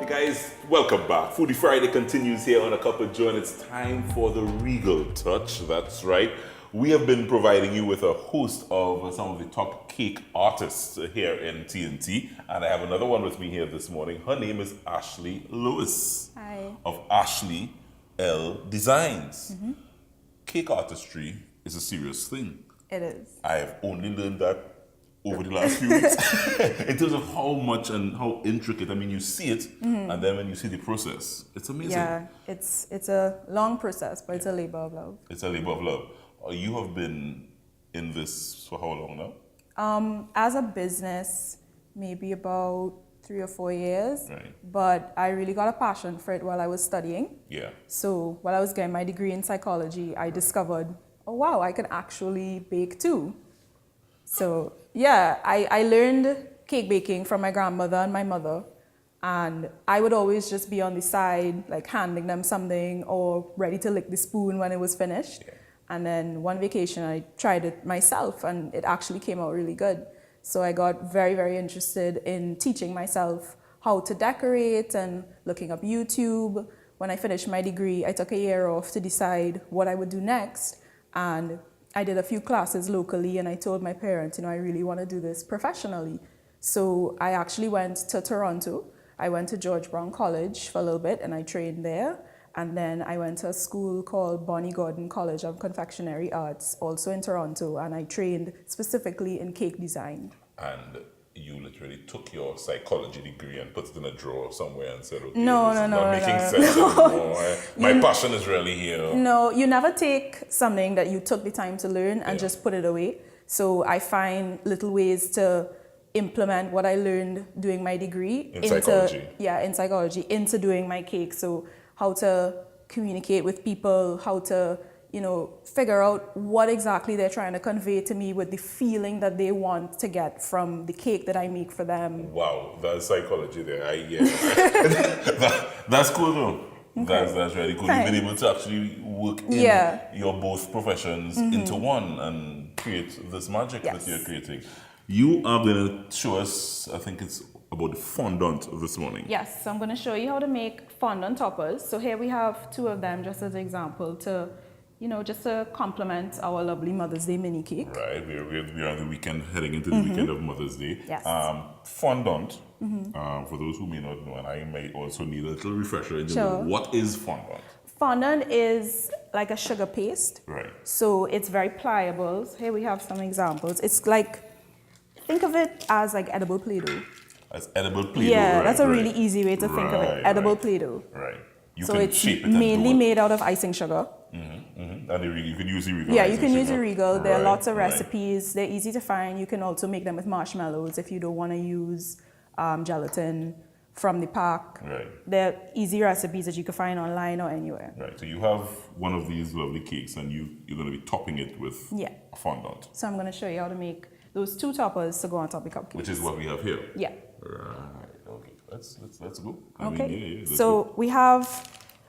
guys, welcome back. Foodie Friday continues here on A Cup of Joe, and it's time for the Regal Touch. That's right. We have been providing you with a host of some of the top cake artists here in TNT, and I have another one with me here this morning. Her name is Ashley Lewis. Hi. Of Ashley L Designs. Cake artistry is a serious thing. It is. I have only learned that over the last few weeks in terms of how much and how intricate. I mean, you see it, and then when you see the process, it's amazing. Yeah, it's a long process, but it's a labor of love. It's a labor of love. You have been in this for how long now? As a business, maybe about 3 or 4 years. Right. But I really got a passion for it while I was studying. Yeah. So while I was getting my degree in psychology, I discovered, oh wow, I can actually bake too. So yeah, I learned cake baking from my grandmother and my mother. And I would always just be on the side, like handing them something or ready to lick the spoon when it was finished. Yeah. And then one vacation, I tried it myself and it actually came out really good. So I got very, very interested in teaching myself how to decorate and looking up YouTube. When I finished my degree, I took a year off to decide what I would do next. And I did a few classes locally and I told my parents, I really want to do this professionally. So I actually went to Toronto. I went to George Brown College for a little bit and I trained there. And then I went to a school called Bonnie Gordon College of Confectionery Arts, also in Toronto, and I trained specifically in cake design. And you literally took your psychology degree and put it in a drawer somewhere and said, okay, No, this is no, not no, making no. sense anymore. My passion is really here. No, you never take something that you took the time to learn and just put it away. So I find little ways to implement what I learned doing my degree In psychology. Yeah, in psychology, into doing my cake. So how to communicate with people, how to, figure out what exactly they're trying to convey to me with the feeling that they want to get from the cake that I make for them. Wow, that's psychology there. That's cool though. Okay. That's really cool. Thanks. You've been able to actually work in your both professions into one and create this magic that you're creating. You are going to show us, I think it's about the fondant this morning. Yes, so I'm going to show you how to make fondant toppers. So here we have 2 of them just as an example to, just to complement our lovely Mother's Day mini cake. Right, we're on the weekend, heading into the weekend of Mother's Day. Yes. Fondant, for those who may not know, and I may also need a little refresher in Sure. what is fondant? Fondant is like a sugar paste. Right. So it's very pliable. So here we have some examples. It's like, think of it as like edible Play-Doh. As edible Play-Doh. Yeah, that's a really easy way to think of it. Edible Play-Doh. Right. So it's mainly made out of icing sugar. And you can use the Regal. Yeah, you can use the Regal. There are lots of Right. recipes. They're easy to find. You can also make them with marshmallows if you don't want to use gelatin from the pack. Right. They're easy recipes that you can find online or anywhere. Right. So you have one of these lovely cakes, and you're going to be topping it with a fondant. So I'm going to show you how to make those 2 toppers to go on top of the cupcakes. Which is what we have here. Yeah. Right. Okay. Let's go. Okay. Let's so go. we have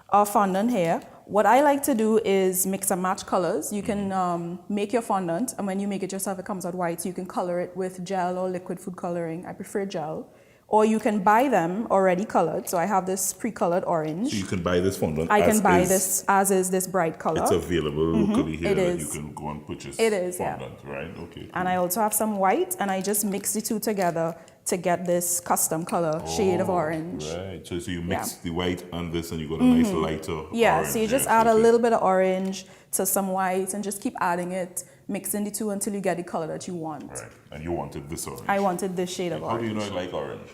our fondant here. What I like to do is mix and match colors. You can make your fondant, and when you make it yourself, it comes out white. So you can color it with gel or liquid food coloring. I prefer gel. Or you can buy them already colored. So I have this pre-colored orange. So you can buy this fondant. I can buy this as is this bright color. It's available locally here. It that is. You can go and purchase. It is, fondant, right? Okay. Cool. And I also have some white, and I just mix the 2 together to get this custom color shade of orange. Right. So you mix the white and this, and you got a nice lighter. Yeah. Orange. So you just add a little bit of orange to some white, and just keep adding it, mixing the 2 until you get the color that you want. Right. And you wanted this orange. I wanted this shade of How do orange. you know I like orange?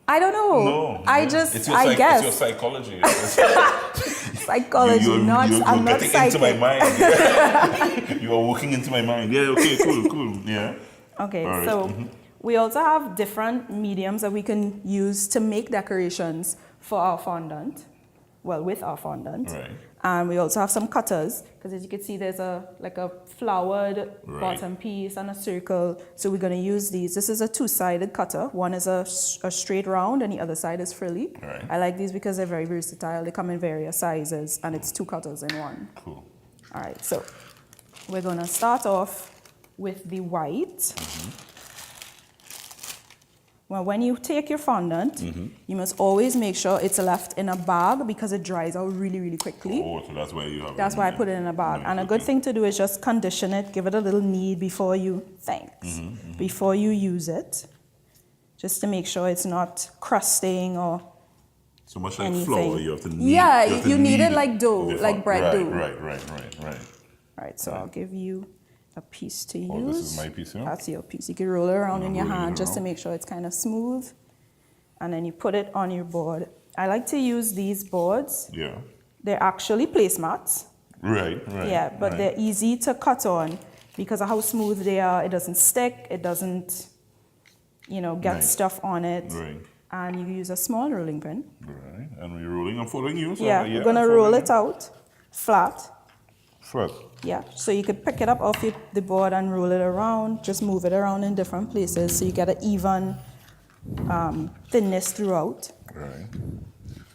I don't know. No. I guess. It's your psychology. Psychology, you're I'm not getting psychic. into my mind. You are walking into my mind. Yeah, okay, cool. Yeah. Okay, All so right. we also have different mediums that we can use to make decorations for our fondant. Well, with our fondant. Right. And we also have some cutters, because as you can see, there's a flowered Right. bottom piece and a circle. So we're going to use these. This is a 2-sided cutter. One is a straight round and the other side is frilly. Right. I like these because they're very versatile. They come in various sizes and it's 2 cutters in one. Cool. All right, so we're going to start off with the white. Well, when you take your fondant, you must always make sure it's left in a bag because it dries out really, really quickly. Oh, so that's why you have That's why I put it in a bag. Nice, And a good thing to do is just condition it, give it a little knead before you, before you use it, just to make sure it's not crusting or so much like anything. flour, you have to knead. Yeah, have to you knead it knead like dough, with like bread dough. Right. Right, so I'll give you a piece to use. Oh, this is my piece, yeah? That's your piece. You can roll it around in your rolling it hand just to around. make sure it's kind of smooth. And then you put it on your board. I like to use these boards. Yeah. They're actually placemats. Right. Yeah, but they're easy to cut on because of how smooth they are. It doesn't stick. It doesn't, get stuff on it. Right. And you use a small rolling pin. Right. And we're rolling. I'm following you. So We're going to roll it out flat. Flat. Yeah, so you could pick it up off the board and roll it around, just move it around in different places so you get an even thinness throughout. Right.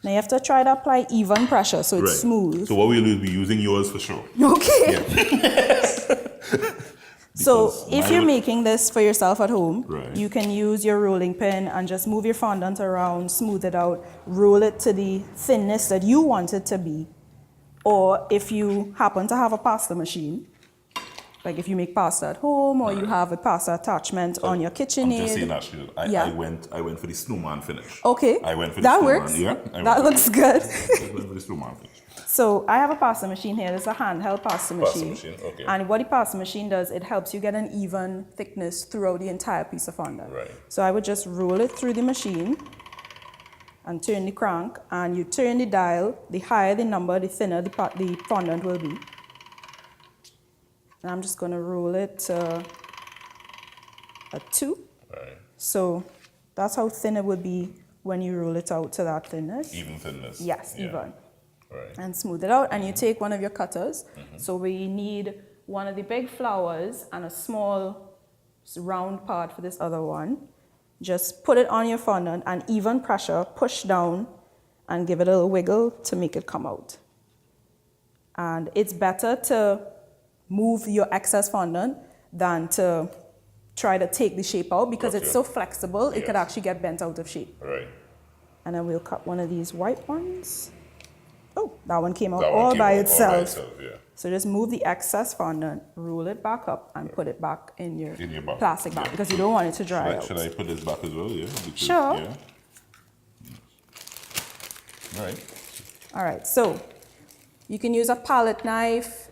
Now you have to try to apply even pressure so it's Right. smooth. So what we'll do is be using yours for sure. Okay. So Because if mine you're would- making this for yourself at home, Right. you can use your rolling pin and just move your fondant around, smooth it out, roll it to the thinness that you want it to be. Or if you happen to have a pasta machine, like if you make pasta at home or you have a pasta attachment on your I'm just KitchenAid. saying actually, Yeah. I went for the snowman finish. Okay, I went for the that snowman. works. Yeah. That looks good. I went for the snowman finish. So I have a pasta machine here. It's a handheld pasta machine. machine, okay. And what the pasta machine does, it helps you get an even thickness throughout the entire piece of fondant. Right. So I would just roll it through the machine and turn the crank, and you turn the dial. The higher the number, the thinner the fondant will be. And I'm just going to roll it to a 2. Right. So that's how thin it would be when you roll it out to that thinness. Even thinness. Yes, Yeah. even. Right. And smooth it out, and you take one of your cutters. So we need one of the big flowers and a small round part for this other one. Just put it on your fondant and even pressure, push down and give it a little wiggle to make it come out. And it's better to move your excess fondant than to try to take the shape out because it's so flexible, it could actually get bent out of shape. Right. And then we'll cut one of these white ones. Oh, that one came out That one all came by out itself. yeah. So just move the excess fondant, roll it back up, and put it back in your bag. plastic bag because you don't want it to dry out. Should I put this back as well? Yeah. Because, Sure. Yeah. Right. All right, so you can use a palette knife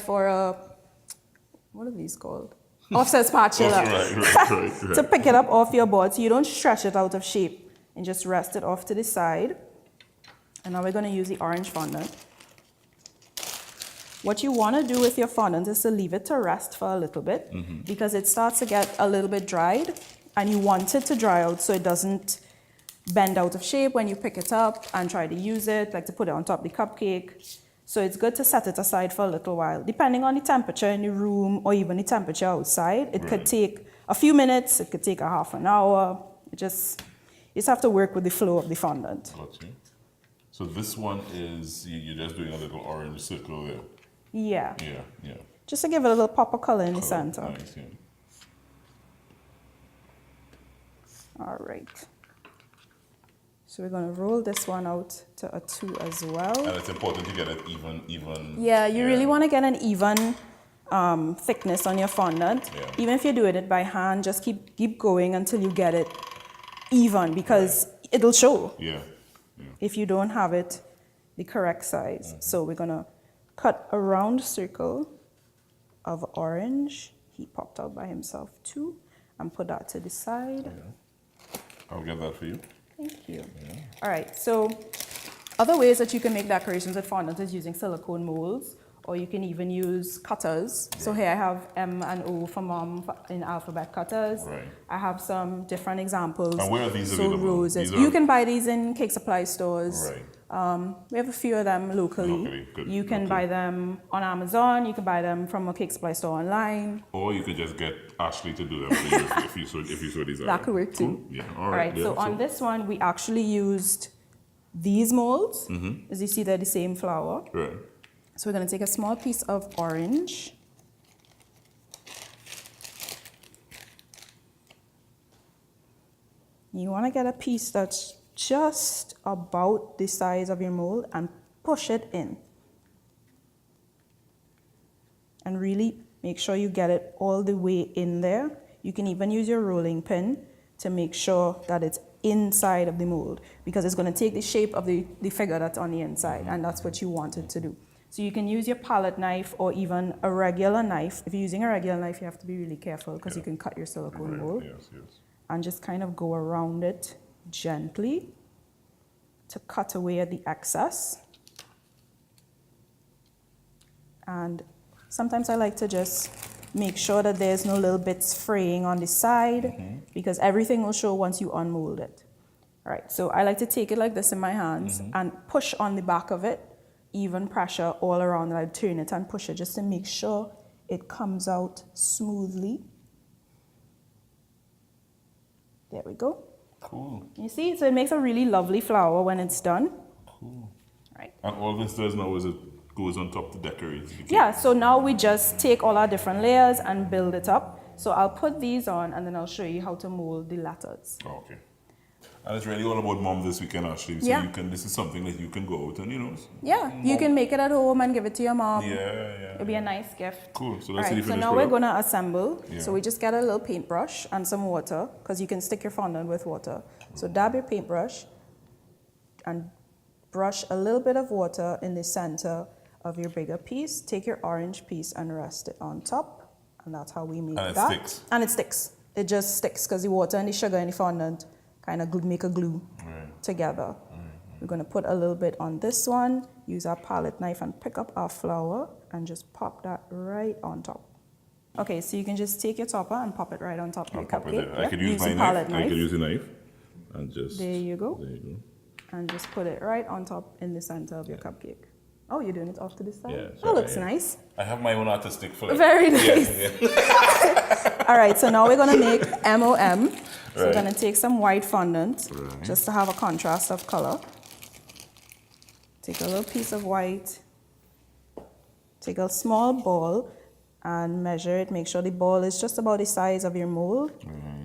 or a, what are these called? Offset spatula. Right. To pick it up off your board so you don't stretch it out of shape and just rest it off to the side. And now we're going to use the orange fondant. What you want to do with your fondant is to leave it to rest for a little bit because it starts to get a little bit dried and you want it to dry out so it doesn't bend out of shape when you pick it up and try to use it, like to put it on top of the cupcake. So it's good to set it aside for a little while. Depending on the temperature in the room or even the temperature outside, it could take a few minutes, it could take a half an hour. You just have to work with the flow of the fondant. Okay. So this one is, you're just doing a little orange circle there. Yeah. Yeah. Just to give it a little pop of color in the center. Nice, yeah. All right. So we're going to roll this one out to a 2 as well. And it's important to get it even. Yeah, you really want to get an even thickness on your fondant. Yeah. Even if you're doing it by hand, just keep going until you get it even because it'll show Yeah. if you don't have it the correct size. So we're going to cut a round circle of orange. He popped out by himself too. And put that to the side. I'll get that for you. Thank you. All right, so other ways that you can make decorations with fondant is using silicone molds, or you can even use cutters. So here I have M and O for mom in alphabet cutters. Right. I have some different examples. And where are these so available? roses. These You are- can buy these in cake supply stores. Right. We have a few of them locally. Good. You can buy them on Amazon. You can buy them from a cake supply store online. Or you could just get Ashley to do them for you if you so desire. That could work too. Cool. Yeah. All right, so on this one, we actually used these molds. As you see, they're the same flower. Right. So we're going to take a small piece of orange. You want to get a piece that's just about the size of your mold and push it in. And really make sure you get it all the way in there. You can even use your rolling pin to make sure that it's inside of the mold, because it's going to take the shape of the figure that's on the inside, and that's what you want it to do. So you can use your palette knife or even a regular knife. If you're using a regular knife, you have to be really careful because you can cut your silicone mold. Yes, yes. And just kind of go around it gently to cut away at the excess. And sometimes I like to just make sure that there's no little bits fraying on the side, because everything will show once you unmold it. All right, so I like to take it like this in my hands and push on the back of it, even pressure all around, and I turn it and push it just to make sure it comes out smoothly. There we go. Cool. You see, so it makes a really lovely flower when it's done. Cool. Right. And all this does now is it goes on top to decorate. Yeah, so now we just take all our different layers and build it up. So I'll put these on and then I'll show you how to mold the letters. Oh, okay. And it's really all about mom this weekend, actually. So you can, this is something that you can go out and, you know. Yeah, you can make it at home and give it to your mom. Yeah. It'll be a nice gift. Cool. So All let's see right, the so finished now we're product. going to assemble. Yeah. So we just get a little paintbrush and some water, because you can stick your fondant with water. So dab your paintbrush and brush a little bit of water in the center of your bigger piece. Take your orange piece and rest it on top. And that's how we make And it that. sticks. And it sticks. It just sticks because the water and the sugar and the fondant kind of make a glue together. We're going to put a little bit on this one, use our palette knife and pick up our flower and just pop that right on top. Okay, so you can just take your topper and pop it right on top of your cupcake. I could use my knife. I could use a knife. And just... There you go. There you go. And just put it right on top in the center of your cupcake. Oh, you're doing it off to the side? Yeah, that looks nice. I have my own artistic flair. Very nice. Yeah. All right, so now we're going to make MOM. So we're going to take some white fondant just to have a contrast of color. Take a little piece of white. Take a small ball and measure it. Make sure the ball is just about the size of your mold.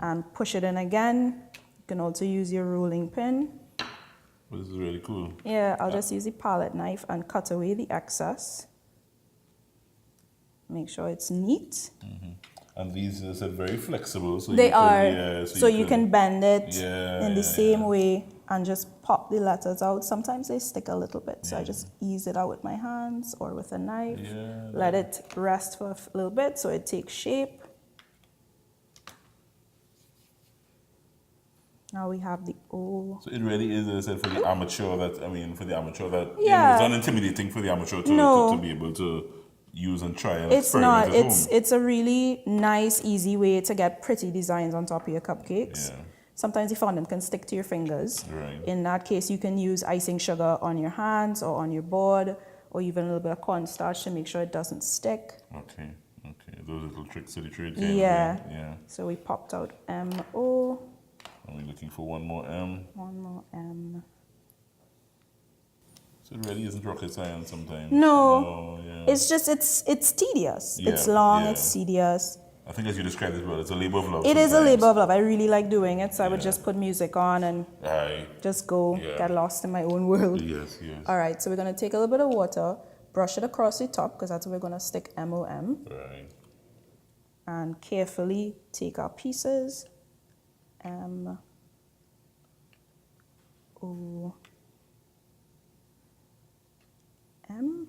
And push it in again. You can also use your rolling pin. This is really cool. Yeah, I'll just use the palette knife and cut away the excess. Make sure it's neat. And these are very flexible. So They you can, are. yeah, so you can bend it in the same yeah. way and just pop the letters out. Sometimes they stick a little bit, so I just ease it out with my hands or with a knife. Yeah, Let it rest for a little bit so it takes shape. Now we have the O. So it really is, as I said, for the amateur that, I mean, for the amateur that, Yeah. it's not intimidating for the amateur to, No. to be able to use and try and It's experiment not. at home. It's a really nice, easy way to get pretty designs on top of your cupcakes. Yeah. Sometimes the fondant can stick to your fingers. Right. In that case, you can use icing sugar on your hands or on your board, or even a little bit of cornstarch to make sure it doesn't stick. Okay. Those little tricks of the trade. Yeah. So we popped out M-O. And we're looking for one more M. One more M. So it really isn't rocket science sometimes. No. Yeah. It's just, it's tedious. Yeah, It's long, yeah. it's tedious. I think as you described it well, it's a labor of love. It is a sometimes. labor of love. I really like doing it, so I would just put music on and Aye. just go get lost in my own world. Yes. All right, so we're going to take a little bit of water, brush it across the top, because that's where we're going to stick MOM. Right. And carefully take our pieces. M-O. M.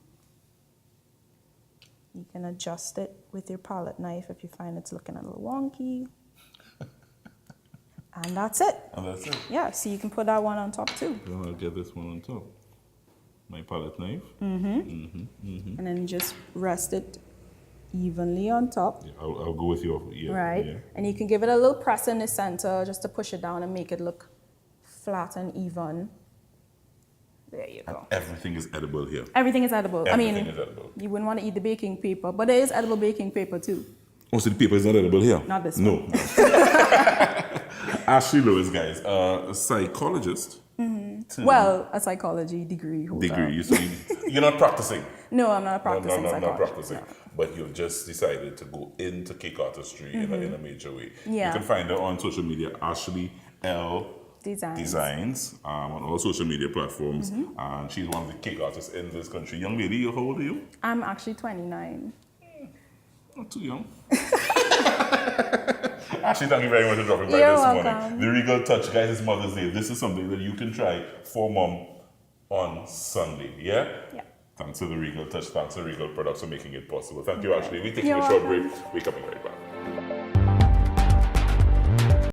You can adjust it with your palette knife if you find it's looking a little wonky. And that's it. And that's it. Yeah, so you can put that one on top too. Then I'll get this one on top. My palette knife. And then you just rest it evenly on top. Yeah, I'll go with you. Yeah, Right. Yeah. And you can give it a little press in the center just to push it down and make it look flat and even. There you go. Everything is edible here. Everything is edible. Everything is edible. You wouldn't want to eat the baking paper, but there is edible baking paper too. Oh, so the paper is not edible here? Not this No. Ashley Lewis, guys, a psychologist. Well, a psychology degree holder. You're not practicing. No, I'm not a practicing No, not psychologist. practicing. No. But you've just decided to go into cake artistry in a major way. Yeah. You can find her on social media, Ashley L Designs. Designs on all social media platforms. And she's one of the cake artists in this country. Young lady, how old are you? I'm actually 29. Not too young. Ashley, thank you very much for dropping by You're this welcome. morning. The Regal Touch, guys, it's Mother's Day. This is something that you can try for mom on Sunday. Yeah? Yeah. Thanks to the Regal Touch, thanks to Regal Products for making it possible. Thank you, Ashley. We're taking You're a short welcome. break. We're coming right back.